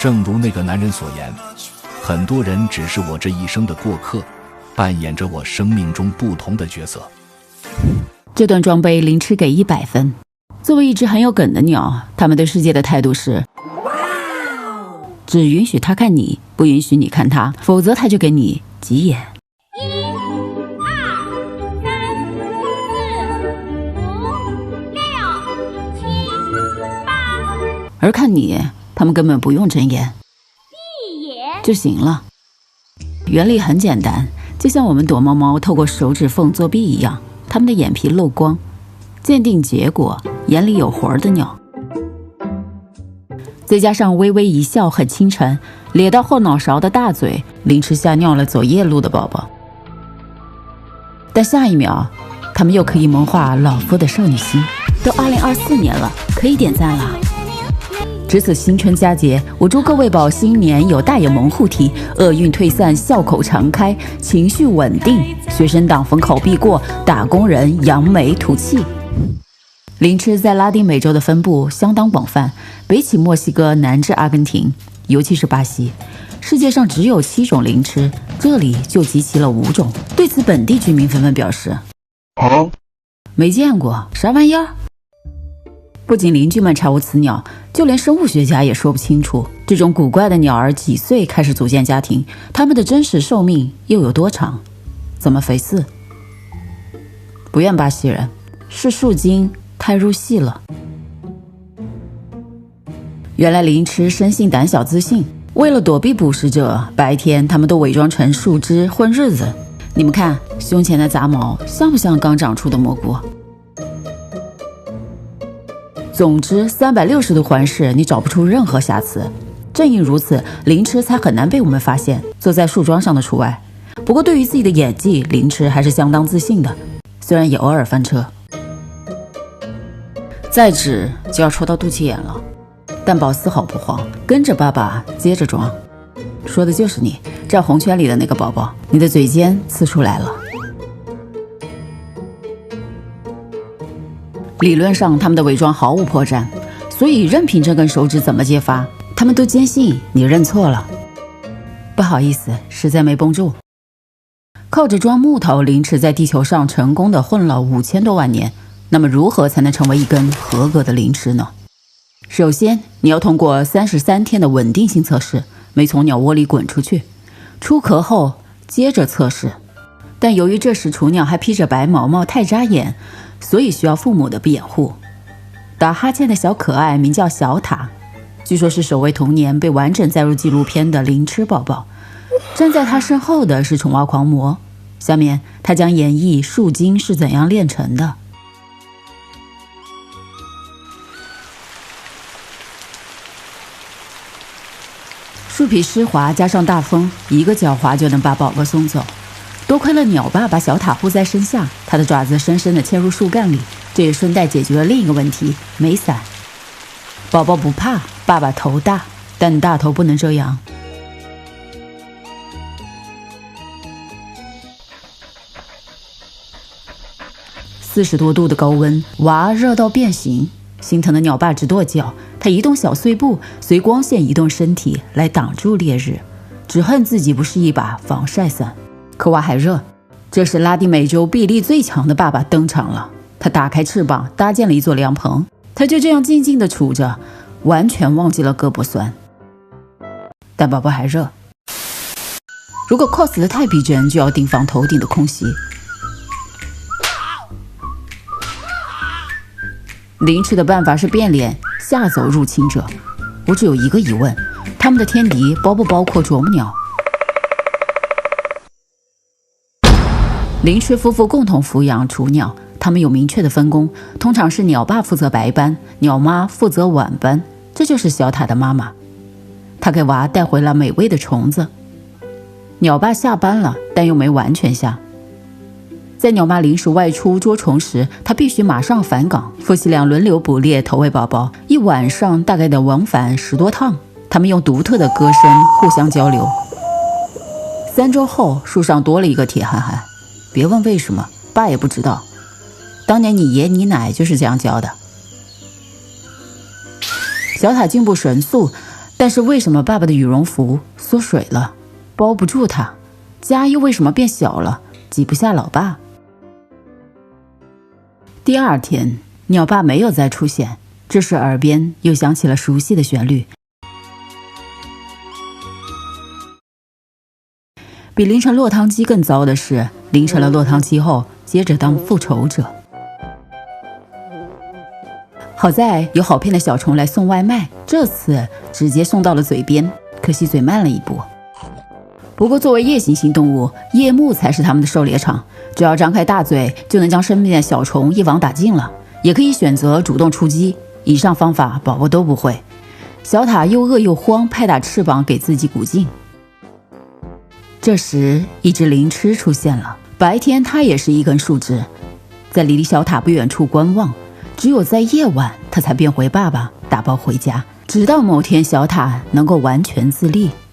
正如那个男人所言，很多人只是我这一生的过客，扮演着我生命中不同的角色。这段装备凌迟给100分。作为一只很有梗的鸟，他们对世界的态度是只允许他看你，不允许你看他，否则他就给你急眼。而看你，他们根本不用睁眼，闭眼就行了。原理很简单，就像我们躲猫猫透过手指缝作弊一样，他们的眼皮漏光。鉴定结果，眼里有活的鸟。再加上微微一笑很清晨，咧到后脑勺的大嘴，凌迟吓尿了走夜路的宝宝。但下一秒，他们又可以萌化老夫的少女心。都2024年了，可以点赞了。值此新春佳节，我祝各位宝新年有大眼萌护体，厄运退散，笑口常开，情绪稳定，学生党逢考必过，打工人扬眉吐气。凌迟在拉丁美洲的分布相当广泛，北起墨西哥，南至阿根廷，尤其是巴西。世界上只有7种凌迟，这里就集齐了5种。对此，本地居民纷纷表示：没见过，啥玩意儿？不仅邻居们查无此鸟，就连生物学家也说不清楚这种古怪的鸟儿几岁开始组建家庭，它们的真实寿命又有多长？怎么肥4？不怨巴西人，是树精太入戏了。原来凌迟生性胆小自信，为了躲避捕食者，白天他们都伪装成树枝混日子。你们看胸前的杂毛像不像刚长出的蘑菇？总之360度环视，你找不出任何瑕疵。正因如此，凌迟才很难被我们发现，坐在树桩上的除外。不过对于自己的演技，凌迟还是相当自信的，虽然也偶尔翻车。再指就要戳到肚脐眼了，但宝丝毫不慌，跟着爸爸接着装。说的就是你，站红圈里的那个宝宝，你的嘴尖刺出来了。理论上他们的伪装毫无破绽，所以任凭这根手指怎么揭发，他们都坚信你认错了。不好意思，实在没绷住。靠着装木头，凌迟在地球上成功的混了5000多万年。那么如何才能成为一根合格的凌迟呢？首先，你要通过33天的稳定性测试，没从鸟窝里滚出去。出壳后接着测试，但由于这时雏鸟还披着白毛毛，太扎眼，所以需要父母的庇护。打哈欠的小可爱名叫小塔，据说是首位童年被完整载入纪录片的凌迟宝宝。站在他身后的是宠蛙狂魔，下面他将演绎树精是怎样炼成的。树皮湿滑，加上大风，一个脚滑就能把宝宝送走。多亏了鸟爸把小塔护在身下，他的爪子深深地嵌入树干里，这也顺带解决了另一个问题：没伞。宝宝不怕，爸爸头大，但大头不能这样。40多度的高温，娃热到变形。心疼的鸟爸直跺脚，他移动小碎步，随光线移动身体来挡住烈日，只恨自己不是一把防晒伞。可娃还热，这时拉丁美洲臂力最强的爸爸登场了。他打开翅膀，搭建了一座凉棚，他就这样静静地杵着，完全忘记了胳膊酸。但宝宝还热，如果 cos 得太逼真，就要盯防头顶的空隙。凌迟的办法是变脸吓走入侵者。我只有一个疑问，他们的天敌包不包括啄木鸟？凌迟夫妇共同抚养雏鸟，他们有明确的分工，通常是鸟爸负责白班，鸟妈负责晚班，这就是小塔的妈妈。她给娃带回了美味的虫子。鸟爸下班了，但又没完全下。在鸟妈临时外出捉虫时，她必须马上返岗，夫妻俩轮流捕猎投喂宝宝，一晚上大概得往返10多趟。他们用独特的歌声互相交流。3周后，树上多了一个铁憨憨，别问为什么，爸也不知道。当年你爷你奶就是这样教的。小塔进步神速，但是为什么爸爸的羽绒服缩水了，包不住他？家又为什么变小了，挤不下老爸？第二天，鸟爸没有再出现，这时耳边又响起了熟悉的旋律。比淋成落汤鸡更糟的是，淋成了落汤鸡后，接着当复仇者。好在有好骗的小虫来送外卖，这次直接送到了嘴边，可惜嘴慢了一步。不过作为夜行性动物，夜幕才是它们的狩猎场，只要张开大嘴就能将身边的小虫一网打尽了，也可以选择主动出击。以上方法宝宝都不会。小塔又饿又慌，拍打翅膀给自己鼓劲。这时一只灵螭出现了，白天它也是一根树枝，在离小塔不远处观望，只有在夜晚它才变回爸爸，打包回家，直到某天小塔能够完全自立。